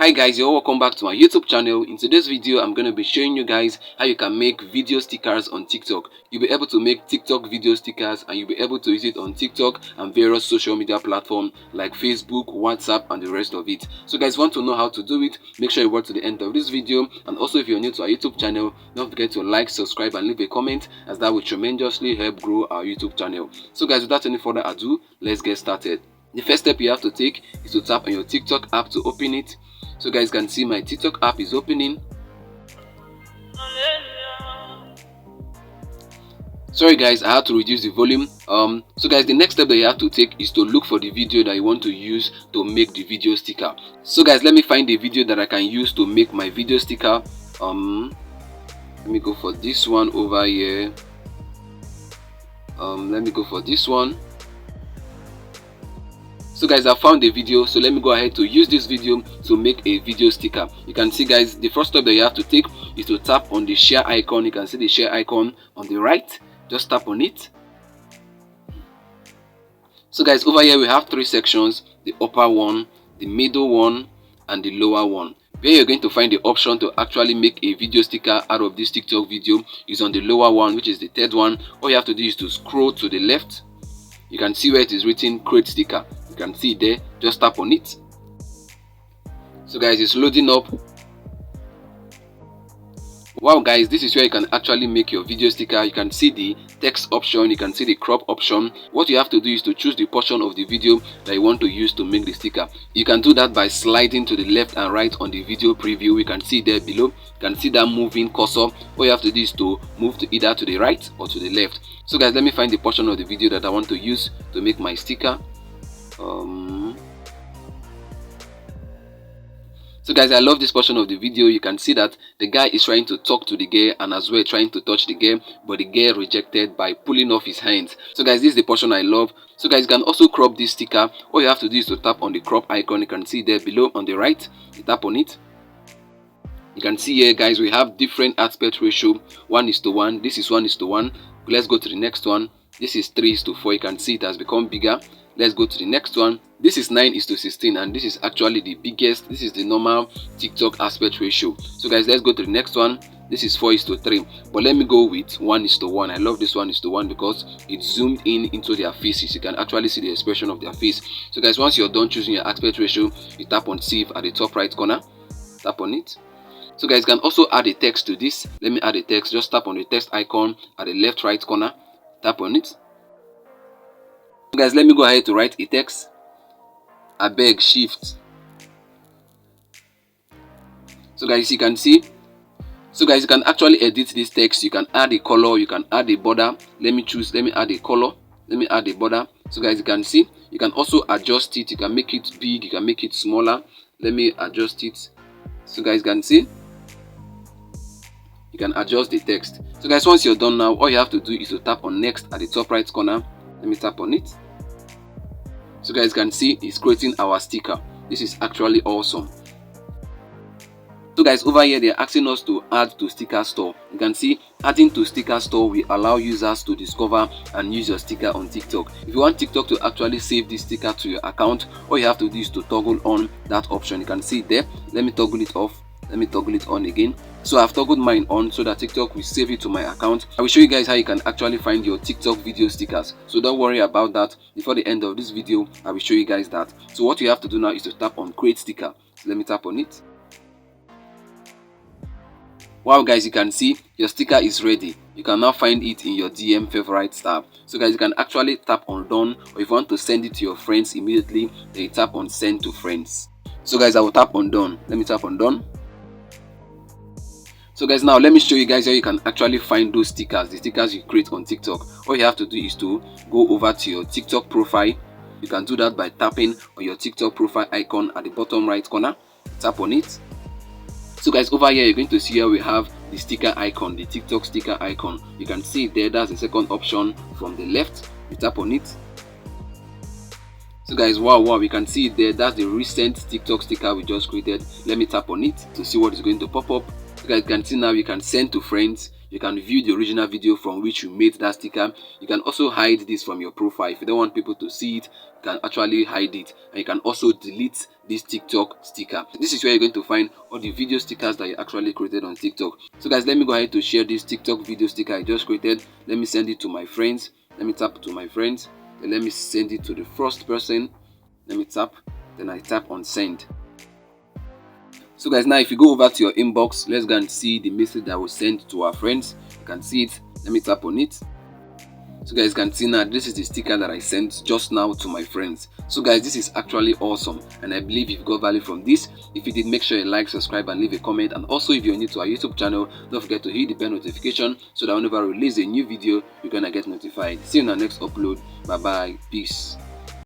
Hi guys, you're welcome back to my YouTube channel. In today's video, I'm going to be showing you guys how you can make video stickers on TikTok. You'll be able to make TikTok video stickers and you'll be able to use it on TikTok and various social media platforms like Facebook, WhatsApp and the rest of it. So guys, want to know how to do it? Make sure you watch to the end of this video. And also if you're new to our YouTube channel, don't forget to like, subscribe and leave a comment, as that will tremendously help grow our YouTube channel. So guys, without any further ado, let's get started. The first step you have to take is to tap on your TikTok app to open it. So guys can see my TikTok app is opening. Sorry guys, I had to reduce the volume. So guys, the next step that you have to take is to look for the video that you want to use to make the video sticker. So guys, let me find the video that I can use to make my video sticker. Let me go for this one over here. Let me go for this one. So guys, I found a video, so let me go ahead to use this video to make a video sticker. You can see guys, the first step that you have to take is to tap on the share icon. You can see the share icon on the right. Just tap on it. So guys, over here we have three sections: the upper one, the middle one and the lower one. Where you're going to find the option to actually make a video sticker out of this TikTok video is on the lower one, which is the third one. All you have to do is to scroll to the left. You can see where it is written create sticker. You can see it there. Just tap on it. So guys, it's loading up. Wow guys, this is where you can actually make your video sticker. You can see the text option, you can see the crop option. What you have to do is to choose the portion of the video that you want to use to make the sticker. You can do that by sliding to the left and right on the video preview. You can see there below. You can see that moving cursor. All you have to do is to move to either to the right or to the left. So guys, let me find the portion of the video that I want to use to make my sticker. So guys, I love this portion of the video. You can see that the guy is trying to talk to the girl and as well trying to touch the girl, but the girl rejected by pulling off his hands. So guys, this is the portion I love. So guys, you can also crop this sticker. All you have to do is to tap on the crop icon. You can see there below on the right. You tap on it. You can see here guys, we have different aspect ratio. 1:1. This is 1:1. Let's go to the next one. This is 3:4. You can see it has become bigger. Let's go to the next one. This is 9:16 and this is actually the biggest. This is the normal TikTok aspect ratio. So guys, let's go to the next one. This is 4:3, but let me go with 1:1. I love this 1:1 because it zoomed in into their faces. You can actually see the expression of their face. So guys, once you're done choosing your aspect ratio, you tap on save at the top right corner. Tap on it. So guys, you can also add a text to this. Let me add a text. Just tap on the text icon at the left right corner. Tap on it. So guys, let me go ahead to write a text. I beg shift. So guys, you can see. So guys, you can actually edit this text. You can add a color. You can add a border. Let me add a color. Let me add a border. So guys, you can see. You can also adjust it. You can make it big. You can make it smaller. Let me adjust it. So guys, you can see. You can adjust the text. So guys, once you're done now, all you have to do is to tap on next at the top right corner. Let me tap on it. So guys, you can see it's creating our sticker. This is actually awesome. So guys, over here they're asking us to add to sticker store. You can see adding to sticker store will allow users to discover and use your sticker on TikTok. If you want TikTok to actually save this sticker to your account, all you have to do is to toggle on that option. You can see it there. Let me toggle it off. Let me toggle it on again. So I've toggled mine on so that TikTok will save it to my account. I will show you guys how you can actually find your TikTok video stickers. So don't worry about that. Before the end of this video, I will show you guys that. So what you have to do now is to tap on create sticker. So let me tap on it. Wow guys, you can see your sticker is ready. You can now find it in your DM favorites tab. So guys, you can actually tap on done, or if you want to send it to your friends immediately, then you tap on send to friends. So guys, I will tap on done. Let me tap on done. So guys, now let me show you guys how you can actually find those stickers, the stickers you create on TikTok. All you have to do is to go over to your TikTok profile. You can do that by tapping on your TikTok profile icon at the bottom right corner. Tap on it. So guys, over here you're going to see here we have the sticker icon, the TikTok sticker icon. You can see it there. That's the second option from the left. You tap on it. So guys, wow, we can see it there. That's the recent TikTok sticker we just created. Let me tap on it to see what is going to pop up. So guys, you can see now you can send to friends, You can view the original video from which you made that sticker. You can also hide this from your profile. If you don't want people to see it, you can actually hide it. And you can also delete this TikTok sticker. This is where you're going to find all the video stickers that you actually created on TikTok. So guys, let me go ahead to share this TikTok video sticker I just created. Let me send it to my friends. Let me tap to my friends. Then let me send it to the first person. Let me tap. Then I tap on send. So guys, now if you go over to your inbox, let's go and see the message that was sent to our friends. You can see it. Let me tap on it. So guys, you can see now this is the sticker that I sent just now to my friends. So guys, this is actually awesome, and I believe you've got value from this. If you did, make sure you like, subscribe, and leave a comment. And also, if you're new to our YouTube channel, don't forget to hit the bell notification so that whenever I release a new video, you're gonna get notified. See you in our next upload. Bye bye, peace.